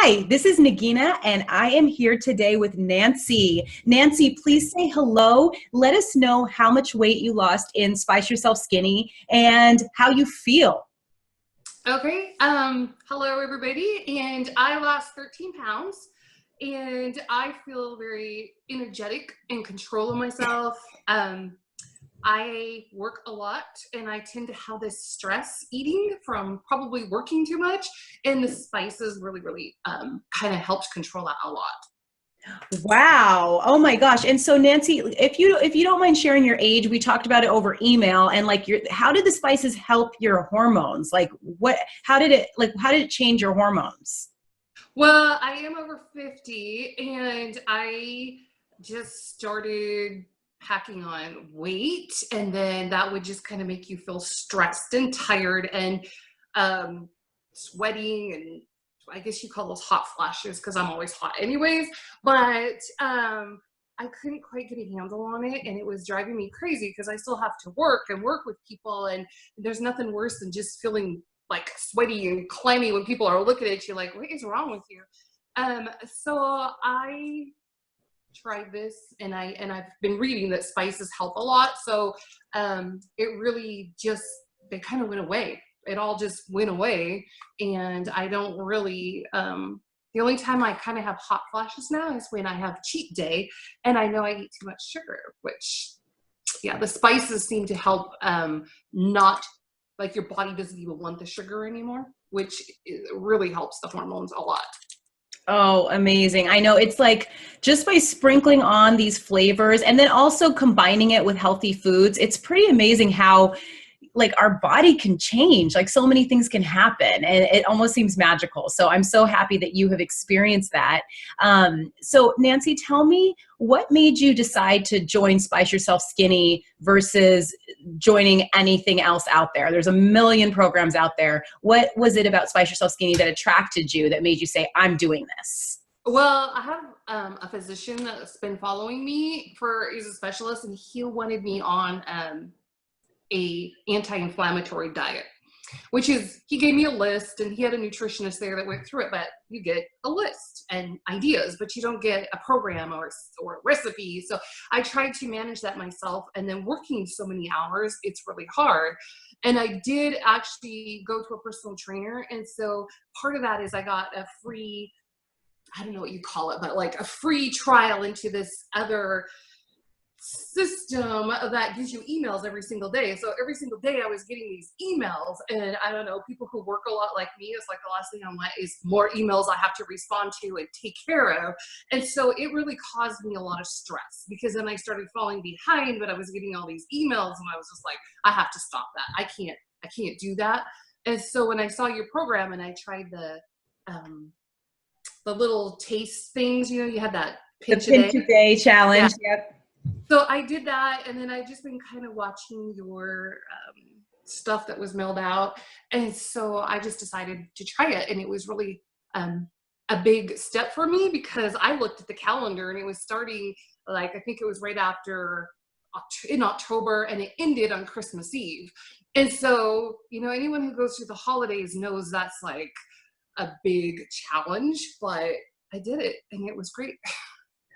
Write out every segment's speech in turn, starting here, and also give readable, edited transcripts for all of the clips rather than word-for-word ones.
Hi, this is Nagina, and I am here today with Nancy. Nancy, please say hello. Let us know how much weight you lost in Spice Yourself Skinny and how you feel. Okay. Hello everybody. And I lost 13 pounds and I feel very energetic, in control of myself. I work a lot and I tend to have this stress eating from probably working too much. And the spices really, kind of helped control that a lot. Wow. Oh my gosh. And so Nancy, if you don't mind sharing your age, we talked about it over email and like how did the spices help your hormones? How did it change your hormones? Well, I am over 50 and I just started packing on weight, and then that would just kind of make you feel stressed and tired and sweating, and I guess you call those hot flashes because I'm always hot anyways. But I couldn't quite get a handle on it, and it was driving me crazy because I still have to work and work with people, and there's nothing worse than just feeling like sweaty and clammy when people are looking at you like, what is wrong with you? So I tried this, and I've been reading that spices help a lot. So it really just, they kind of went away. It all just went away, and I don't really, the only time I kind of have hot flashes now is when I have cheat day and I know I eat too much sugar, which, yeah, the spices seem to help, not, like, your body doesn't even want the sugar anymore, which really helps the hormones a lot. Oh, amazing. I know it's like just by sprinkling on these flavors and then also combining it with healthy foods, it's pretty amazing how like our body can change, like so many things can happen and it almost seems magical. So I'm so happy that you have experienced that. So Nancy, tell me what made you decide to join Spice Yourself Skinny versus joining anything else out there? There's a million programs out there. What was it about Spice Yourself Skinny that attracted you, that made you say, I'm doing this? Well, I have a physician that's been following me he's a specialist, and he wanted me on a anti-inflammatory diet, which is, he gave me a list, and he had a nutritionist there that went through it. But you get a list and ideas, but you don't get a program or a recipe. So I tried to manage that myself, and then working so many hours, it's really hard. And I did actually go to a personal trainer, and so part of that is I got a free, I don't know what you call it, but like a free trial into this other system that gives you emails every single day. So every single day I was getting these emails, and I don't know, people who work a lot like me, it's like the last thing I want is more emails I have to respond to and take care of. And so it really caused me a lot of stress, because then I started falling behind, but I was getting all these emails, and I was just like, I have to stop that. I can't do that. And so when I saw your program and I tried the little taste things, you had that pinch a day. Pinch a day Yeah. challenge. Yep. So I did that, and then I've just been kind of watching your stuff that was mailed out, and so I just decided to try it, and it was really a big step for me, because I looked at the calendar and it was starting, like, I think it was right after in October, and it ended on Christmas Eve. And so, anyone who goes through the holidays knows that's like a big challenge, but I did it, and it was great.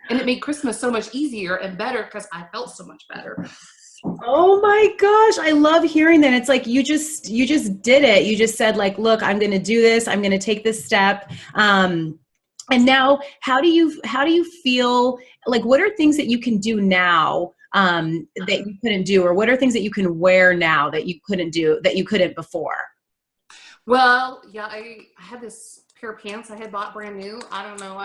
And it made Christmas so much easier and better because I felt so much better. Oh my gosh, I love hearing that. It's like you just did it. You just said like, look, I'm going to do this. I'm going to take this step. And now, how do you feel? Like, what are things that you can do now that you couldn't do, or what are things that you can wear now that you couldn't do that you couldn't before? Well, yeah, I had this pair of pants I had bought brand new. I don't know,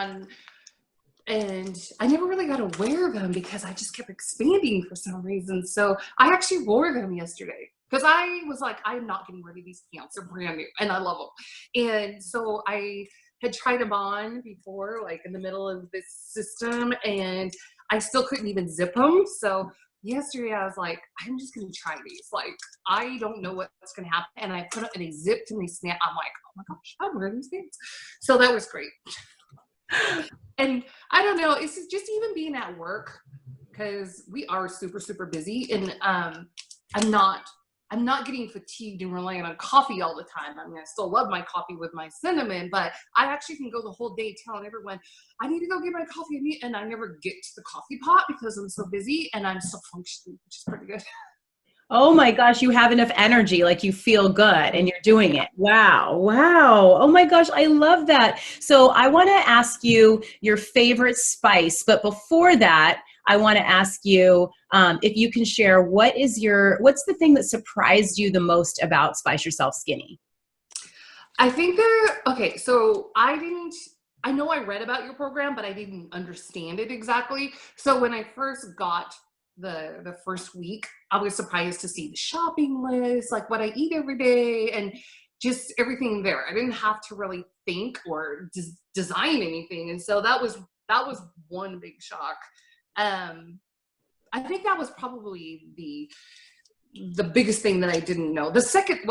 and I never really got to wear them because I just kept expanding for some reason. So I actually wore them yesterday because I was like, I'm not getting rid of these pants. They're brand new and I love them. And so I had tried them on before, like in the middle of this system, and I still couldn't even zip them. So yesterday I was like, I'm just going to try these. Like, I don't know what's going to happen. And I put it and they zipped and they snapped. I'm like, oh my gosh, I'm wearing these pants. So that was great. And I don't know, it's just even being at work, because we are super, super busy, and I'm not I'm not getting fatigued and relying on coffee all the time. I mean, I still love my coffee with my cinnamon, but I actually can go the whole day telling everyone, I need to go get my coffee, and I never get to the coffee pot because I'm so busy and I'm still functioning, which is pretty good. Oh my gosh, you have enough energy, like you feel good and you're doing it. Wow. Wow. Oh my gosh, I love that. So I want to ask you your favorite spice, but before that, I want to ask you if you can share what's the thing that surprised you the most about Spice Yourself Skinny? I think okay, so I know I read about your program, but I didn't understand it exactly. So when I first got the first week, I was surprised to see the shopping list, like what I eat every day, and just everything there. I didn't have to really think or design anything, and so that was one big shock. I think that was probably the biggest thing that I didn't know. The second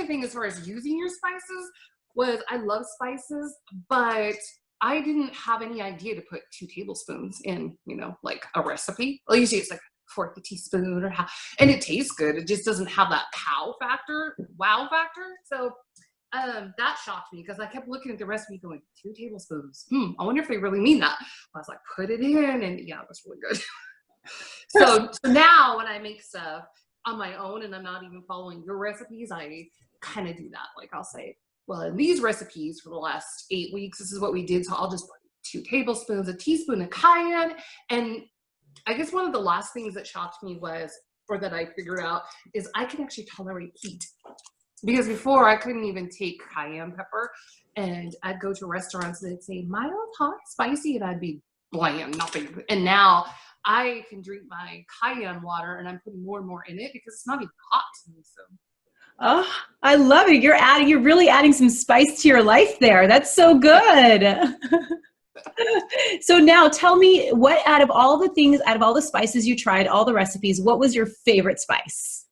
thing as far as using your spices was I love spices, but I didn't have any idea to put 2 tablespoons in, like a recipe. Well, usually it's like a fourth a teaspoon or half, and it tastes good. It just doesn't have that wow factor. So that shocked me because I kept looking at the recipe going, 2 tablespoons. I wonder if they really mean that. I was like, put it in, and yeah, it was really good. So now when I make stuff on my own and I'm not even following your recipes, I kind of do that. Like I'll say, well, in these recipes for the last 8 weeks, this is what we did. So I'll just put 2 tablespoons, a teaspoon of cayenne. And I guess one of the last things that shocked me or that I figured out, is I can actually tolerate heat. Because before I couldn't even take cayenne pepper, and I'd go to restaurants and they'd say mild, hot, spicy, and I'd be bland, nothing. And now I can drink my cayenne water, and I'm putting more and more in it because it's not even hot to me. So. Oh, I love it. You're really adding some spice to your life there. That's so good. So now tell me, out of all the spices you tried, all the recipes, what was your favorite spice?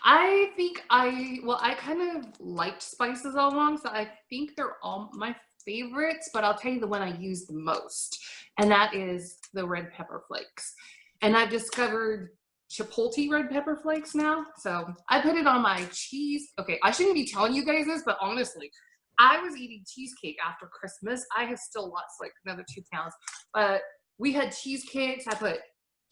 I think I kind of liked spices all along, so I think they're all my favorites, but I'll tell you the one I use the most, and that is the red pepper flakes. And I've discovered chipotle red pepper flakes now, so I put it on my cheese. Okay, I shouldn't be telling you guys this, but honestly, I was eating cheesecake after Christmas. I have still lost like another 2 pounds, but we had cheesecakes. I put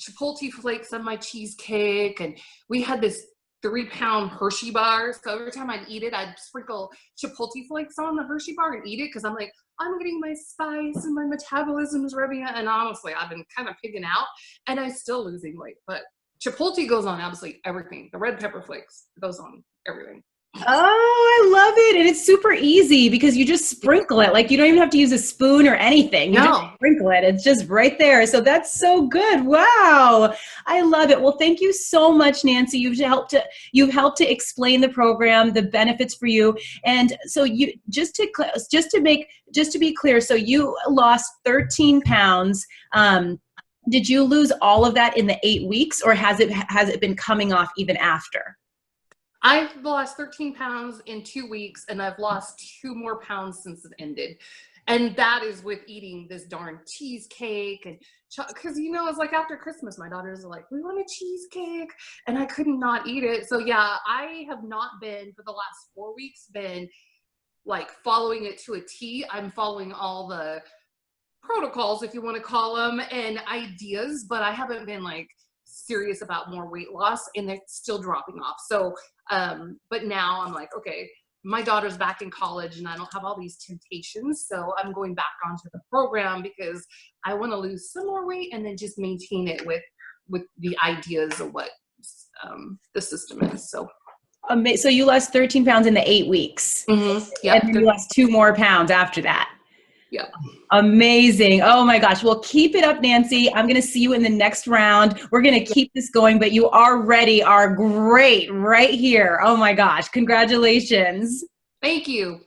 chipotle flakes on my cheesecake, and we had this 3-pound Hershey bar. So every time I'd eat it, I'd sprinkle chipotle flakes on the Hershey bar and eat it because I'm like, I'm getting my spice and my metabolism is revving up. And honestly, I've been kind of pigging out, and I'm still losing weight. But chipotle goes on absolutely everything. The red pepper flakes goes on everything. Oh, I love it. And it's super easy because you just sprinkle it. Like you don't even have to use a spoon or anything. You just sprinkle it. It's just right there. So that's so good. Wow. I love it. Well, thank you so much, Nancy. You've helped to explain the program, the benefits for you. And so just to be clear, so you lost 13 pounds. Did you lose all of that in the 8 weeks, or has it been coming off even after? I've lost 13 pounds in 2 weeks, and I've lost 2 more pounds since it ended. And that is with eating this darn cheesecake. And because, it's like after Christmas, my daughters are like, we want a cheesecake. And I could not eat it. So yeah, I have not been, for the last 4 weeks, been like following it to a T. I'm following all the protocols, if you want to call them, and ideas, but I haven't been like serious about more weight loss, and they're still dropping off. So but now I'm like, okay, my daughter's back in college and I don't have all these temptations, so I'm going back onto the program because I want to lose some more weight and then just maintain it with the ideas of what the system is. So so you lost 13 pounds in the 8 weeks. Mm-hmm. Yeah, and then you lost 2 more pounds after that. Yeah. Amazing. Oh my gosh. Well, keep it up, Nancy. I'm going to see you in the next round. We're going to keep this going, but you already are great right here. Oh my gosh. Congratulations. Thank you.